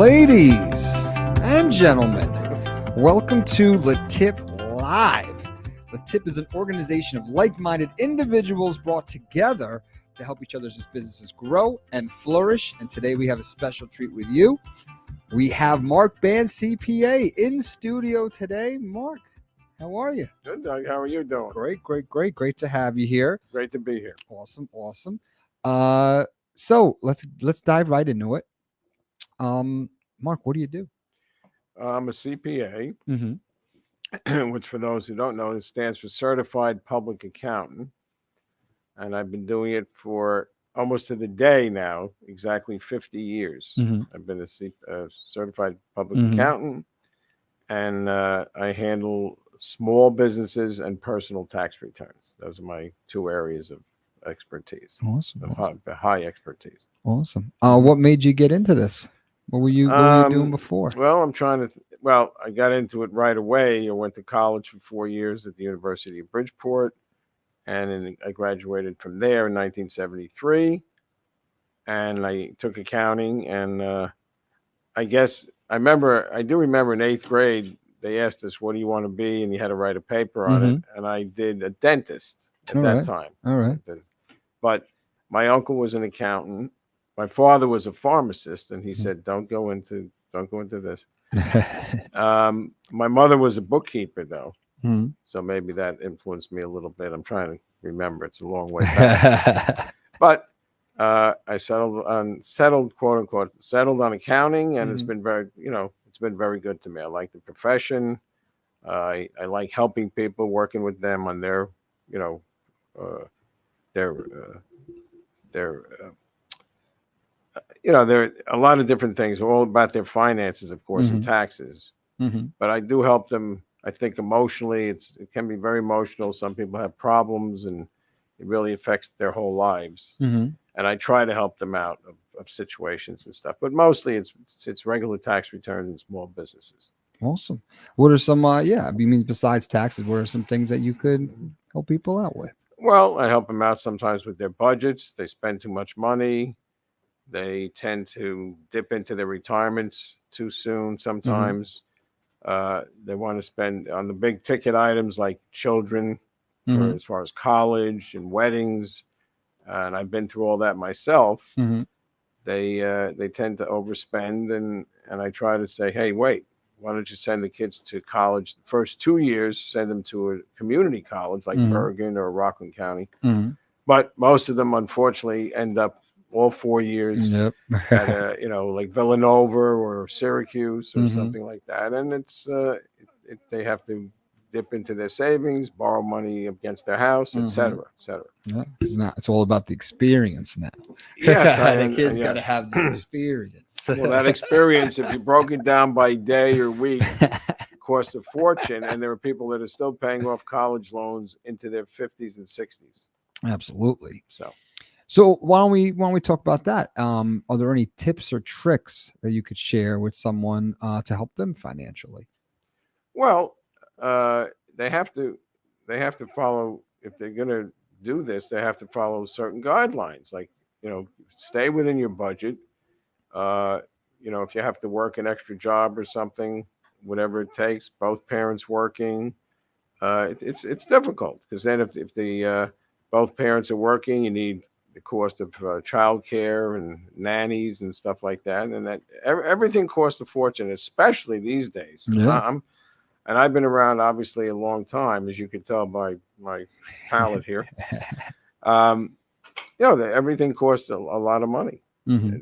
Ladies and gentlemen, welcome to LeTip Live. LeTip is an organization of like-minded individuals brought together to help each other's businesses grow and flourish. And today we have a special treat with you. We have Mark Band, CPA, in studio today. Mark, how are you? Good, Doug. How are you doing? Great to have you here. Great to be here. Awesome. So let's dive right into it. Mark, what do you do? I'm a CPA, which for those who don't know, it stands for Certified Public Accountant. And I've been doing it for almost to the day now, exactly 50 years. I've been a Certified Public Accountant, and I handle small businesses and personal tax returns. Those are my two areas of expertise. Awesome. High expertise. Awesome. What made you get into this? What were you doing before? Well, I got into it right away. I went to college for 4 years at the University of Bridgeport, and I graduated from there in 1973. And I took accounting, and I do remember in 8th grade, they asked us, what do you want to be? And you had to write a paper on it. And I did a dentist at that time. All right. But my uncle was an accountant. My father was a pharmacist, and he said, don't go into this. My mother was a bookkeeper, though. So maybe that influenced me a little bit. I'm trying to remember. It's a long way back. But I settled quote unquote on accounting, and it's been very good to me. I like the profession. I like helping people, working with them on there are a lot of different things, all about their finances, of course, and taxes. But I do help them, I think, emotionally. It can be very emotional. Some people have problems, and it really affects their whole lives. And I try to help them out of situations and stuff. But mostly it's regular tax returns and small businesses. Awesome. What are some, besides taxes, what are some things that you could help people out with? Well, I help them out sometimes with their budgets. They spend too much money. They tend to dip into their retirements too soon sometimes. They want to spend on the big ticket items like children, as far as college and weddings. And I've been through all that myself. They tend to overspend, and I try to say, hey, wait, why don't you send the kids to college the first 2 years, send them to a community college like Bergen or Rockland County. But most of them, unfortunately, end up all 4 years at like Villanova or Syracuse or something like that. And they have to dip into their savings, borrow money against their house, et cetera, et cetera. Yeah, it's all about the experience now. Yes, the kids got to have the experience. Well, that experience, if you broke it down by day or week, cost a fortune. And there are people that are still paying off college loans into their 50s and 60s. Absolutely. So why don't we talk about that? Are there any tips or tricks that you could share with someone to help them financially? Well, they have to follow, if they're going to do this, they have to follow certain guidelines, like, stay within your budget. If you have to work an extra job or something, whatever it takes, both parents working, it's difficult, because then if the both parents are working, you need the cost of childcare and nannies and stuff like that, and that everything costs a fortune, especially these days. And I've been around, obviously, a long time, as you can tell by my palette here. Everything costs a lot of money, and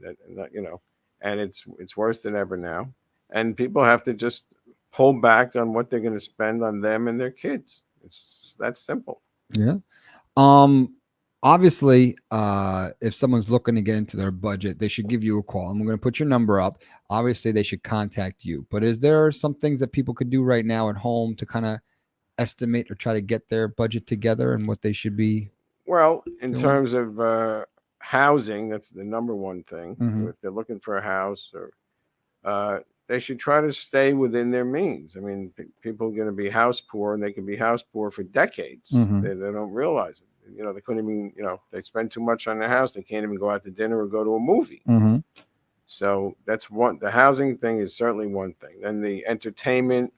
it's worse than ever now. And people have to just pull back on what they're going to spend on them and their kids. It's that simple. Yeah. Obviously, if someone's looking to get into their budget, they should give you a call. And we're going to put your number up. Obviously, they should contact you. But is there some things that people could do right now at home to kind of estimate or try to get their budget together and what they should be? Well, in terms of housing, that's the number one thing. If they're looking for a house, or they should try to stay within their means. I mean, people are going to be house poor, and they can be house poor for decades. They don't realize it. They couldn't even, they spend too much on their house. They can't even go out to dinner or go to a movie. So that's one. The housing thing is certainly one thing. Then the entertainment,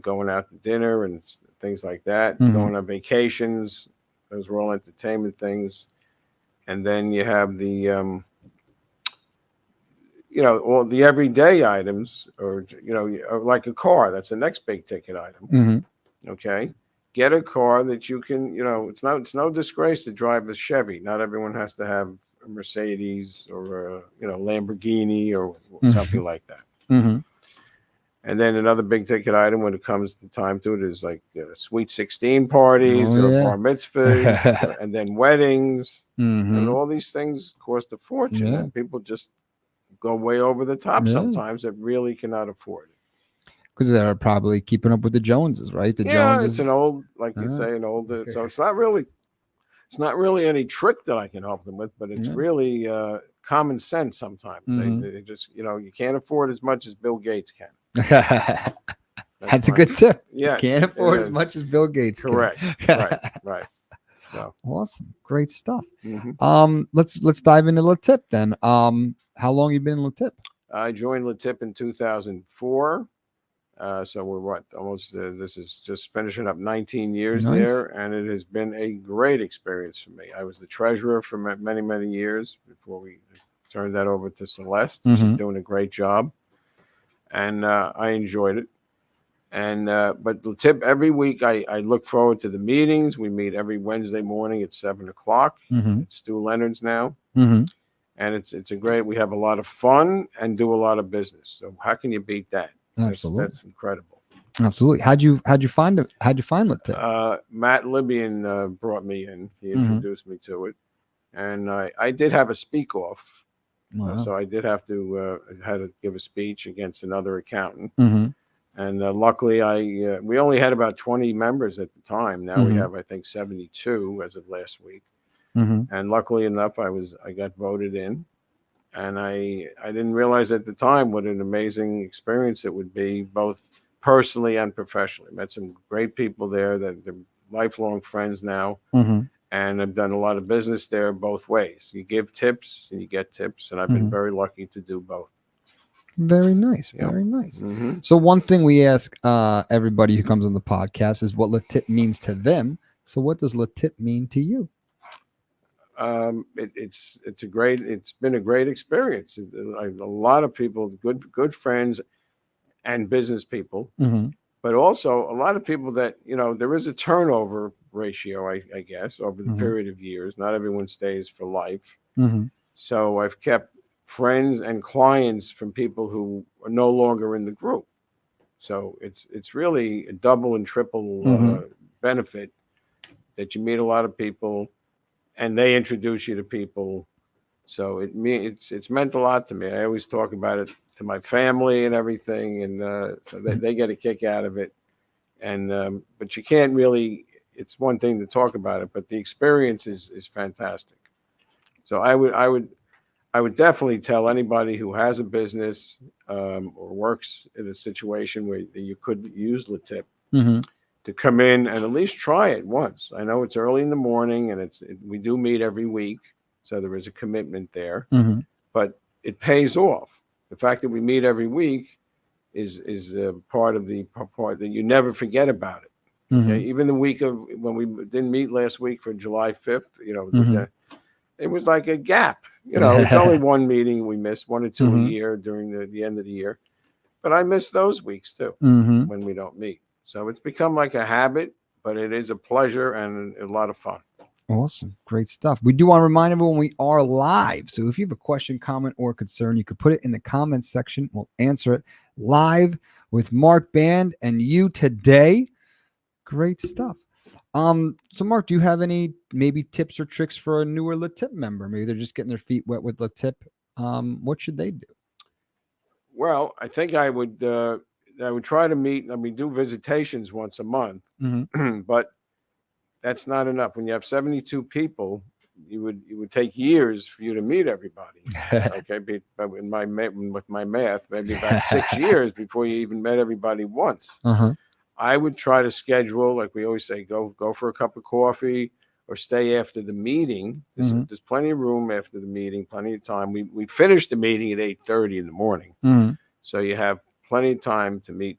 going out to dinner and things like that, Mhm. going on vacations. Those are all entertainment things. And then you have the, all the everyday items, or, like a car. That's the next big ticket item. Mhm. Okay. Get a car that you can, it's no disgrace to drive a Chevy. Not everyone has to have a Mercedes or a, Lamborghini or something like that. Mhm. And then another big ticket item when it comes to time to it is like sweet 16 parties Oh or yeah. bar mitzvahs, and then weddings, and Mhm. all these things cost a fortune, Yeah. and people just go way over the top Yeah. sometimes that really cannot afford it. Because they're probably keeping up with the Joneses, right? The Yeah, it's Joneses. an old, like you Yeah. say, an old. So it's not really any trick that I can help them with, but it's Yeah. really common sense sometimes. Mhm. They just, you can't afford as much as Bill Gates can. That's a my- good tip. You Yes, can't it afford as is. much as Bill Gates can. Correct. Right. So, Awesome. Great stuff. mhm. Let's dive into LeTip then. How long you been in LeTip? I joined LeTip in 2004. So we're almost, this is just finishing up 19 years Nice. there, and it has been a great experience for me. I was the treasurer for many, many years before we turned that over to Celeste. Mhm. She's doing a great job, and I enjoyed it. And but LeTip, every week I look forward to the meetings. We meet every Wednesday morning at 7 o'clock. Mhm. It's Stu Leonard's now. Mhm. And it's a great. We have a lot of fun and do a lot of business. So how can you beat that? Absolutely. That's incredible. Absolutely. How'd you find it? How'd you find LeTip? Matt Libyan brought me in. He Mhm. introduced me to it, and I did have a speak off. Wow. So I did have to had to give a speech against another accountant. Mhm. And luckily, we only had about 20 members at the time. Now we Mhm. have, I think, 72 as of last week. Mhm. And luckily enough, I got voted in, and I didn't realize at the time what an amazing experience it would be, both personally and professionally. Met some great people there that they're lifelong friends now, Mhm. and I've done a lot of business there both ways. You give tips and you get tips, and I've been Mhm. very lucky to do both. Very nice. Yeah. Very nice. hmm So one thing we ask everybody who comes on the podcast is what LeTip means to them. So what does LeTip mean to you? It's been a great experience. A lot of people, good friends and business people, Mhm. but also a lot of people that, there is a turnover ratio, I guess, over the Mhm. period of years. Not everyone stays for life. Mhm. So I've kept friends and clients from people who are no longer in the group. So it's really a double and triple Mhm. benefit that you meet a lot of people and they introduce you to people. So it's meant a lot to me. I always talk about it to my family and everything, and so they get a kick out of it. And but you can't really. It's one thing to talk about it, but the experience is fantastic. So I would definitely tell anybody who has a business or works in a situation where you could use LeTip Mhm. to come in and at least try it once. I know it's early in the morning, and we do meet every week, so there is a commitment there, Mhm. but it pays off. The fact that we meet every week is part of the part that you never forget about it. Okay, Mhm. even the week of when we didn't meet last week for July 5th, Mhm. it was like a gap. It's only one meeting we missed, one or two a Mhm. year during the end of the year, but I miss those weeks too Mhm. when we don't meet. So it's become like a habit, but it is a pleasure and a lot of fun. Awesome. Great stuff. We do want to remind everyone we are live. So if you have a question, comment, or concern, you could put it in the comments section. We'll answer it live with Mark Band and you today. Great stuff. So Mark, do you have any maybe tips or tricks for a newer LeTip member? Maybe they're just getting their feet wet with LeTip. What should they do? Well, I think I would try to meet. We do visitations once a month, Mhm. but that's not enough. When you have 72 people, it would take years for you to meet everybody. Okay, but with my math, maybe about 6 years before you even met everybody once. Uh-huh. I would try to schedule, like we always say, go for a cup of coffee or stay after the meeting. Mhm. There's plenty of room after the meeting, plenty of time. We finish the meeting at 8:30 in the morning, Mhm. so you have plenty of time to meet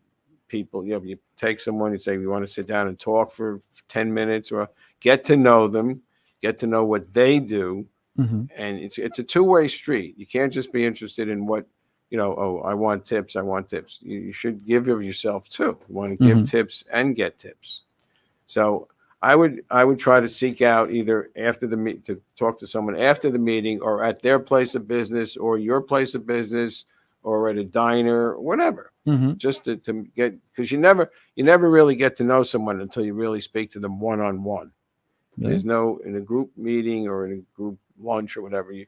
people. You take someone, you say, we want to sit down and talk for 10 minutes, or get to know them, get to know what they do. Mhm. And it's a two-way street. You can't just be interested in what, oh, I want tips, I want tips. You should give of yourself too. You want to give Mhm. tips and get tips. So I would try to seek out either after the meet to talk to someone after the meeting, or at their place of business, or your place of business, or at a diner, whatever. Mhm. Just to get, because you never really get to know someone until you really speak to them one-on-one. Yeah. There's no, in a group meeting or in a group lunch or whatever, you're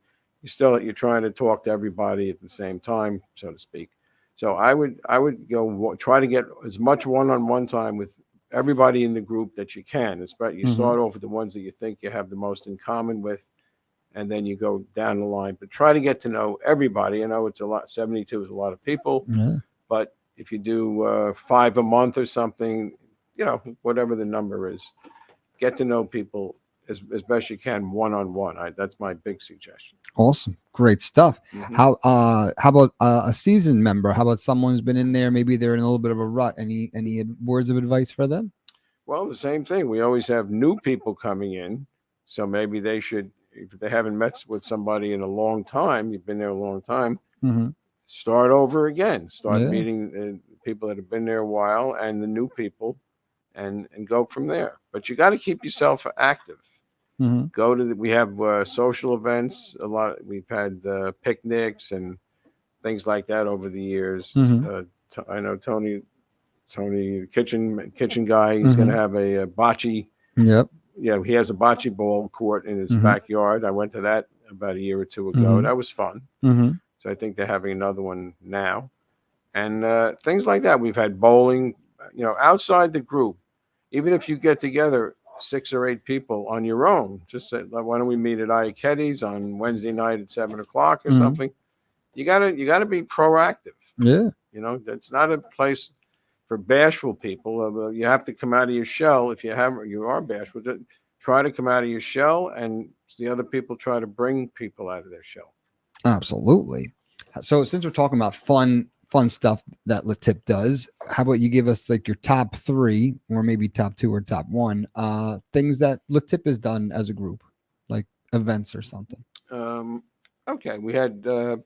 trying to talk to everybody at the same time, so to speak. So I would go try to get as much one-on-one time with everybody in the group that you can. Especially you Mhm. start off with the ones that you think you have the most in common with, and then you go down the line. But try to get to know everybody. I know it's a lot. 72 is a lot of people, Yeah. but if you do 5 a month or something, whatever the number is, get to know people as best you can one-on-one. That's my big suggestion. Awesome. Great stuff. Mhm. How about a seasoned member? How about someone who's been in there? Maybe they're in a little bit of a rut. Any words of advice for them? Well, the same thing. We always have new people coming in, so maybe they should, if they haven't met with somebody in a long time, you've been there a long time, Mm-hmm. start over again. Start Yeah. meeting people that have been there a while and the new people, and go from there. But you got to keep yourself active. Mm-hmm. We have social events a lot. We've had picnics and things like that over the years. Mm-hmm. I know Tony, kitchen guy. He's going Mm-hmm. to have a bocce. Yep. Yeah, he has a bocce ball court in his Mm-hmm. backyard. I went to that about a year or two ago. Mm-hmm. That was fun. Mm-hmm. So I think they're having another one now, and things like that. We've had bowling. Outside the group, even if you get together 6 or 8 people on your own, just say, why don't we meet at Iachetti's on Wednesday night at 7 o'clock or Mm-hmm. something? You gotta be proactive. Yeah. That's not a place for bashful people. You have to come out of your shell. If you are bashful, just try to come out of your shell, and the other people try to bring people out of their shell. Absolutely. So since we're talking about fun stuff that LeTip does, how about you give us like your top 3, or maybe top 2 or top 1 things that LeTip has done as a group, like events or something. Okay, we had a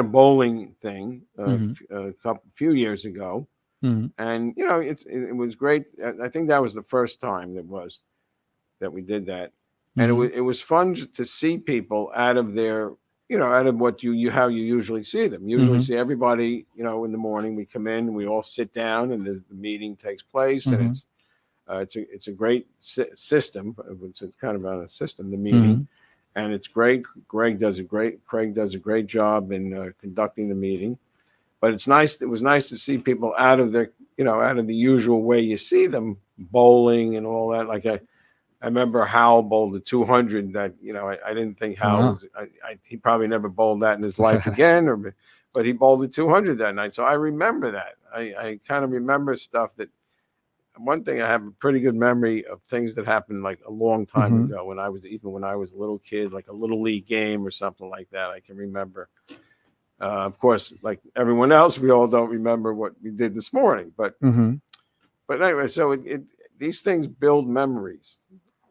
bowling thing Mm-hmm. a few years ago, Mm-hmm. and it was great. I think that was the first time that we did that, and Mm-hmm. it was fun to see people out of their, out of what how you usually see them. Usually Mm-hmm. see everybody, in the morning. We come in, we all sit down, and the meeting takes place, and Mm-hmm. it's a great system. It's kind of on a system, the Mm-hmm. meeting, and it's great. Craig does a great job in conducting the meeting. But it's nice. It was nice to see people out of out of the usual way you see them, bowling and all that. Like I remember Hal bowled the 200. That I didn't think Hal Wow. was. He probably never bowled that in his life again, but he bowled the 200 that night. So I remember that. I kind of remember stuff that. One thing, I have a pretty good memory of things that happened like a long time Mm-hmm. ago, when I was a little kid, like a little league game or something like that. I can remember. Of course, like everyone else, we all don't remember what we did this morning, but Mm-hmm. anyway, so these things build memories.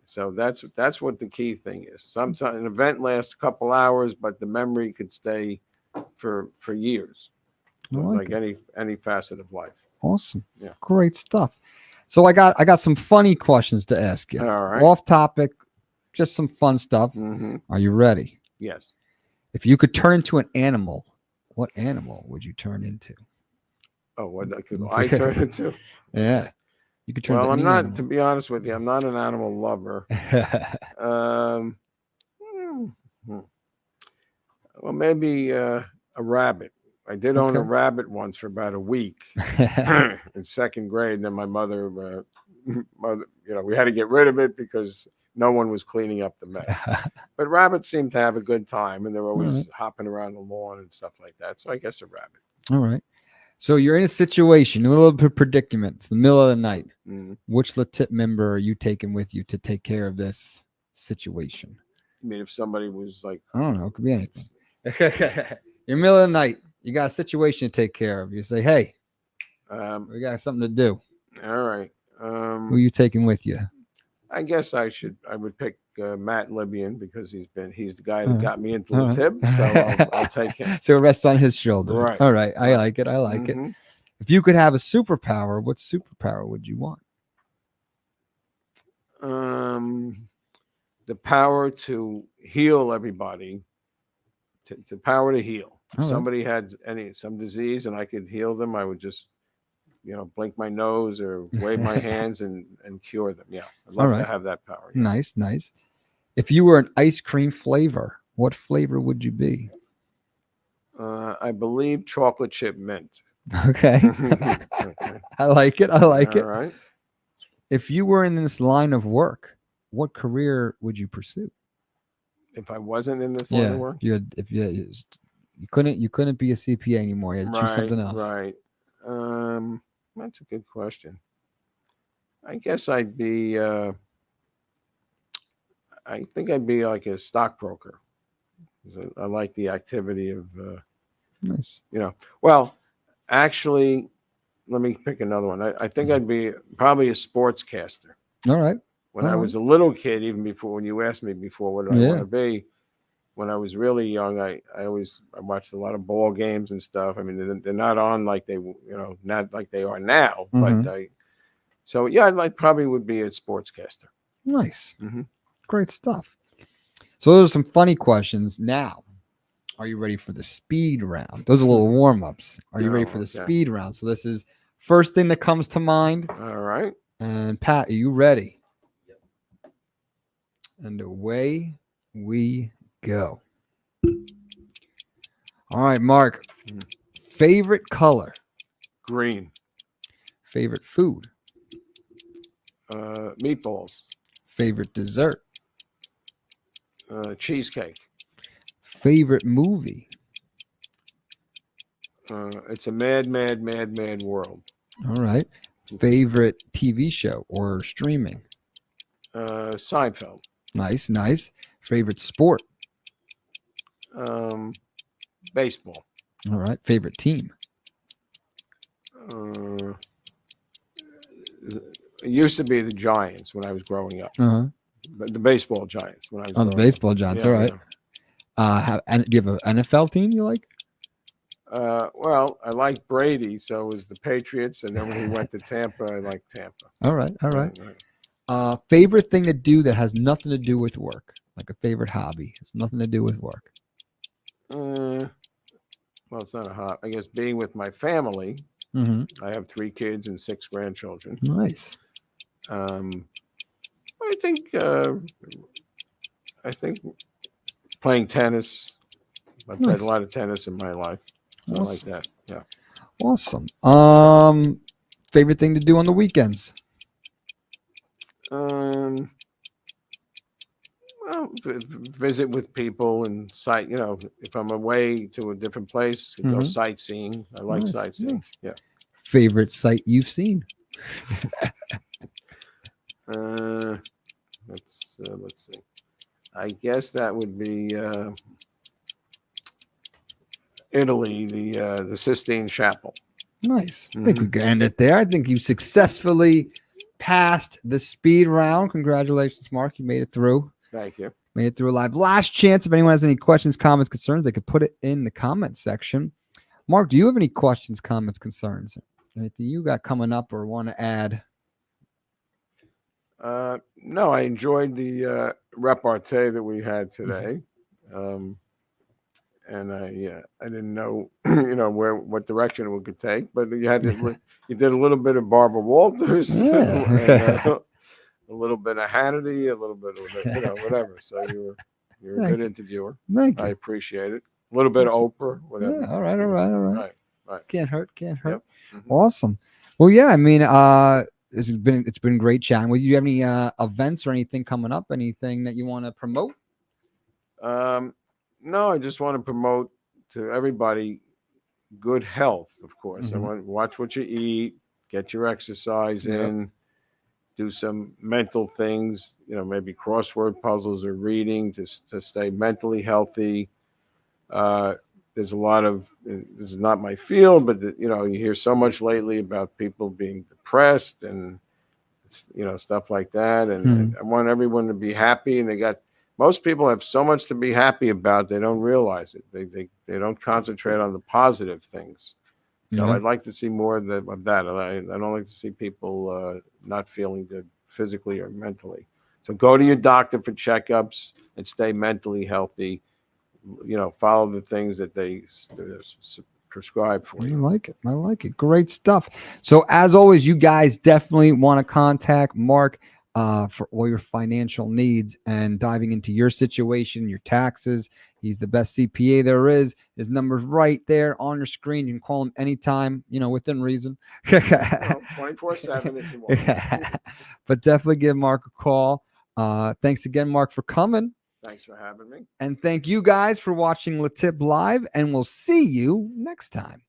So that's what the key thing is. Sometimes an event lasts a couple hours, but the memory could stay for years, like any facet of life. Awesome. Yeah. Great stuff. So I got some funny questions to ask you. All right. Off topic, just some fun stuff. Mm-hmm. Are you ready? Yes. If you could turn into an animal, what animal would you turn into? Oh, what could I turn into? Yeah. You could turn Well, into I'm any not. animal. To be honest with you, I'm not an animal lover. Well, maybe a rabbit. I did own a Okay. rabbit once for about a week in second grade. And then my mother, we had to get rid of it because no one was cleaning up the mess. But rabbits seem to have a good time, and they're always hopping around the lawn and stuff like that. So I guess a rabbit. All right. So you're in a situation, a little bit of predicament. It's the middle of the night. Mm. Which LeTip member are you taking with you to take care of this situation? I mean, if somebody was like, I don't know. It could be anything. You're middle of the night. You got a situation to take care of. You say, hey, we got something to do. all right, Who are you taking with you? I guess I would pick Matt Libyan because he's the guy that got me into All the right. tip, so I'll take him. So it rests on his shoulder. Right. All right. I Right. like it. I like it. Mhm. If you could have a superpower, what superpower would you want? The power to heal everybody, to power to heal. If All right. somebody had some disease and I could heal them, I would just, blink my nose or wave my hands and cure them. Yeah, I'd love to right. have that power. Yeah. Nice, nice. If you were an ice cream flavor, what flavor would you be? I believe chocolate chip mint. Okay. Okay. I like it. I like All it. right. If you were in this line of work, what career would you pursue? If I wasn't in this line of work, if you couldn't be a CPA anymore. You had to choose something else. Right. That's a good question. I guess I'd be. I think I'd be like a stockbroker. I like the activity of. Nice. Well, actually, let me pick another one. I think I'd be probably a sportscaster. All right. When I was a little kid, even before when you asked me before what did I want to be, when I was really young, I watched a lot of ball games and stuff. I mean, they're not on like not like they are now. But I probably would be a sportscaster. Nice. Mm-hmm. Great stuff. So those are some funny questions. Now, are you ready for the speed round? Those are little warm-ups. Are you ready for the speed round? So this is first thing that comes to mind. All right. And Pat, are you ready? Yep. And away we go. All right, Mark. Favorite color? Green. Favorite food? Meatballs. Favorite dessert? Cheesecake. Favorite movie? It's a mad, mad, mad, mad world. All right. Favorite TV show or streaming? Seinfeld. Nice, nice. Favorite sport? Baseball. All right. Favorite team? It used to be the Giants when I was growing up. But the baseball Giants when I was. The baseball Giants. Yeah, all right. Yeah. Do you have an NFL team you like? Well, I like Brady, so it was the Patriots, and then when he went to Tampa, I liked Tampa. All right. All right. Favorite thing to do that has nothing to do with work, like a favorite hobby, has nothing to do with work. Well, it's not a hobby. I guess being with my family. I have 3 kids and 6 grandchildren. Nice. I think playing tennis. I've played a lot of tennis in my life. So I like that. Yeah. Awesome. Favorite thing to do on the weekends? Well, visit with people and if I'm away to a different place, go sightseeing. I like sightseeing. Nice. Yeah. Favorite sight you've seen? Let's see. I guess that would be Italy, the Sistine Chapel. Nice. I think we can end it there. I think you successfully passed the speed round. Congratulations, Mark. You made it through. Thank you. Made it through live. Last chance. If anyone has any questions, comments, concerns, they could put it in the comment section. Mark, do you have any questions, comments, concerns? Anything you got coming up or want to add? No, I enjoyed the repartee that we had today. And I didn't know, what direction it could take, but you did a little bit of Barbara Walters, and, a little bit of Hannity, a little bit of whatever. So you're a good interviewer. Thank you. I appreciate it. A little bit of Oprah, whatever. Yeah, all right. Right. Can't hurt. Yep. Awesome. Well, yeah, I mean, it's been great chatting with you. Do you have any events or anything coming up? Anything that you want to promote? No, I just want to promote to everybody, good health, of course. I Mhm. want watch what you eat, get your exercise Yep. in, do some mental things, maybe crossword puzzles or reading to stay mentally healthy. There's a lot of, this is not my field, but you hear so much lately about people being depressed and stuff like that. And Mhm. I want everyone to be happy. And most people have so much to be happy about, they don't realize it. They don't concentrate on the positive things. So Yeah. I'd like to see more of that. I don't like to see people not feeling good physically or mentally. So go to your doctor for checkups and stay mentally healthy. Follow the things that they prescribe for I you. like it. I like it. Great stuff. So, as always, you guys definitely want to contact Mark for all your financial needs and diving into your situation, your taxes. He's the best CPA there is. His number's right there on your screen. You can call him anytime, within reason. 24/7 if you want. But definitely give Mark a call. Thanks again, Mark, for coming. Thanks for having me. And thank you guys for watching LeTip Live, and we'll see you next time.